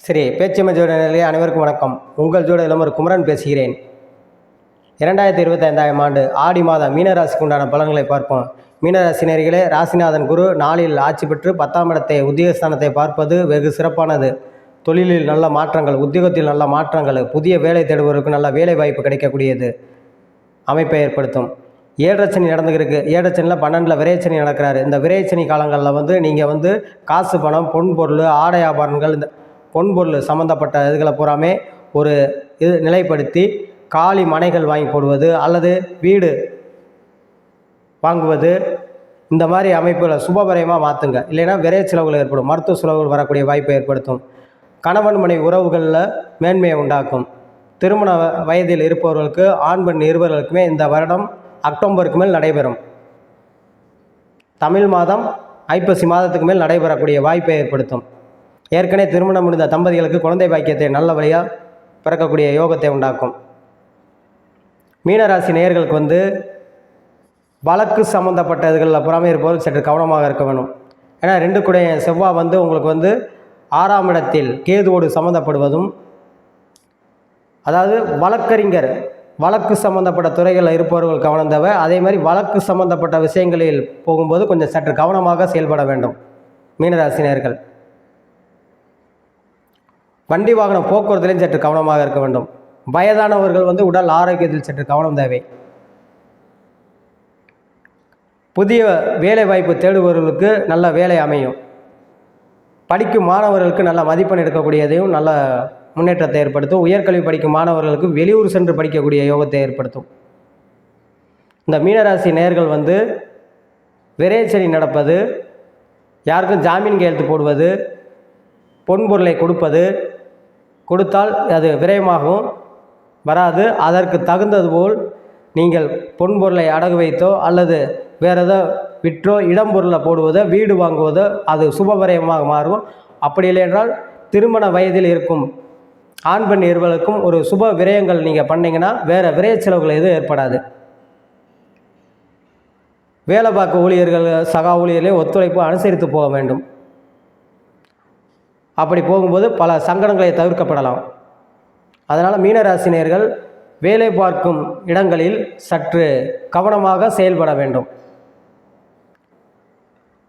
சரி, பேச்சியம்ம ஜோட நிலையை அனைவருக்கும் வணக்கம். உங்கள் ஜோட இளமர் குமரன் பேசுகிறேன். 2025ஆம் ஆண்டு ஆடி மாதம் மீனராசிக்கு உண்டான பலன்களை பார்ப்போம். மீனராசினியர்களே, ராசிநாதன் குரு நாளில் ஆட்சி பெற்று 10ஆம் இடத்தை உத்தியோகஸ்தானத்தை பார்ப்பது வெகு சிறப்பானது. தொழிலில் நல்ல மாற்றங்கள், உத்தியோகத்தில் நல்ல மாற்றங்கள், புதிய வேலை தேடுபவருக்கு நல்ல வேலை வாய்ப்பு கிடைக்கக்கூடியது அமைப்பை ஏற்படுத்தும். 7 சனி நடந்துருக்கு. 7 சனியில் 12 விரைச்சனி நடக்கிறாரு. இந்த விரைச்சனி காலங்களில் நீங்கள் காசு, பணம், பொன் பொருள், ஆடை ஆபரணங்கள், இந்த பொன் பொருள் சம்மந்தப்பட்ட இதுகளை பூராமே ஒரு நிலைப்படுத்தி காலி மனைகள் வாங்கி போடுவது அல்லது வீடு வாங்குவது, இந்த மாதிரி அமைப்புகளை சுபபரியமாக மாற்றுங்க. இல்லைன்னா விரை செலவுகள் ஏற்படும், மருத்துவ செலவுகள் வரக்கூடிய வாய்ப்பை ஏற்படுத்தும். கணவன் மனைவி உறவுகளில் மேன்மையை உண்டாக்கும். திருமண வயதில் இருப்பவர்களுக்கு, ஆண் பெண் இருவர்களுக்குமே இந்த வருடம் அக்டோபருக்கு மேல் நடைபெறும். தமிழ் மாதம் ஐப்பசி மாதத்துக்கு மேல் நடைபெறக்கூடிய வாய்ப்பை ஏற்படுத்தும். ஏற்கனவே திருமணம் முடிந்த தம்பதிகளுக்கு குழந்தை பாக்கியத்தை நல்ல வழியாக பிறக்கக்கூடிய யோகத்தை உண்டாக்கும். மீனராசி நேயர்களுக்கு வழக்கு சம்மந்தப்பட்ட இதுகளில் புறாமே இருப்பவர்கள் சற்று கவனமாக இருக்க வேணும். ஏன்னா 2 கூடைய செவ்வாய் உங்களுக்கு 6ஆம் இடத்தில் கேதுவோடு சம்மந்தப்படுவதும், அதாவது வழக்கறிஞர், வழக்கு சம்மந்தப்பட்ட துறைகளில் இருப்பவர்கள் கவனம் தேவை. அதே மாதிரி வழக்கு சம்மந்தப்பட்ட விஷயங்களில் போகும்போது கொஞ்சம் சற்று கவனமாக செயல்பட வேண்டும். மீனராசினியர்கள் வண்டி வாகனம் போக்குவரத்துலையும் சற்று கவனமாக இருக்க வேண்டும். வயதானவர்கள் உடல் ஆரோக்கியத்தில் சற்று கவனம் தேவை. புதிய வேலை வாய்ப்பு தேடுபவர்களுக்கு நல்ல வேலை அமையும். படிக்கும் மாணவர்களுக்கு நல்ல மதிப்பெண் எடுக்கக்கூடியதையும் நல்ல முன்னேற்றத்தை ஏற்படுத்தும். உயர்கல்வி படிக்கும் மாணவர்களுக்கு வெளியூர் சென்று படிக்கக்கூடிய யோகத்தை ஏற்படுத்தும். இந்த மீனராசி நேயர்கள் விரைச்சனி நடப்பது, யாருக்கும் ஜாமீன் கையெழுத்து போடுவது, பொன் பொருளை கொடுத்தால் அது விரயமாகவும் வராது. அதற்கு தகுந்தது போல் நீங்கள் பொன் பொருளை அடகு வைத்தோ அல்லது வேறு ஏதோ விற்றோ இடம் பொருளை போடுவதோ வீடு வாங்குவதோ அது சுபவிரயமாக மாறும். அப்படி இல்லை என்றால் திருமண வயதில் இருக்கும் ஆண் பெண் இருவருக்கும் ஒரு சுப விரயங்கள் நீங்கள் பண்ணிங்கன்னா வேறு விரய செலவுகள் எதுவும் ஏற்படாது. வேலை பார்க்க ஊழியர்கள், சகா ஊழியர்களையும் ஒத்துழைப்பு அனுசரித்து போக வேண்டும். அப்படி போகும்போது பல சங்கடங்களை தவிர்க்கப்படலாம். அதனால் மீனராசினியர்கள் வேலை பார்க்கும் இடங்களில் சற்று கவனமாக செயல்பட வேண்டும்.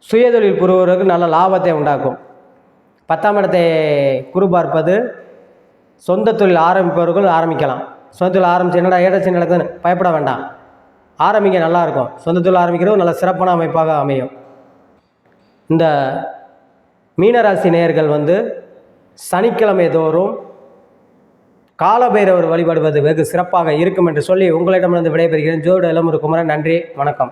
சுயதொழில் புரிபவர்களுக்கு நல்ல லாபத்தை உண்டாக்கும். 10ஆம் இடத்தை குரு பார்ப்பது, சொந்த தொழில் ஆரம்பிப்பவர்கள் ஆரம்பிக்கலாம். சொந்த தொழில் ஆரம்பித்து என்னடா 7 சனி நடக்குதுன்னு பயப்பட வேண்டாம். ஆரம்பிக்க நல்லாயிருக்கும். சொந்த தொழில் ஆரம்பிக்கிறது நல்ல சிறப்பான அமைப்பாக அமையும். இந்த மீனராசி நேயர்கள் சனிக்கிழமை தோறும் காலபைரவர் வழிபடுவது வெகு சிறப்பாக இருக்கும் என்று சொல்லி உங்களிடமிருந்து விடைபெறுகிறேன். ஜோடு இளமுரு குமரன். நன்றி, வணக்கம்.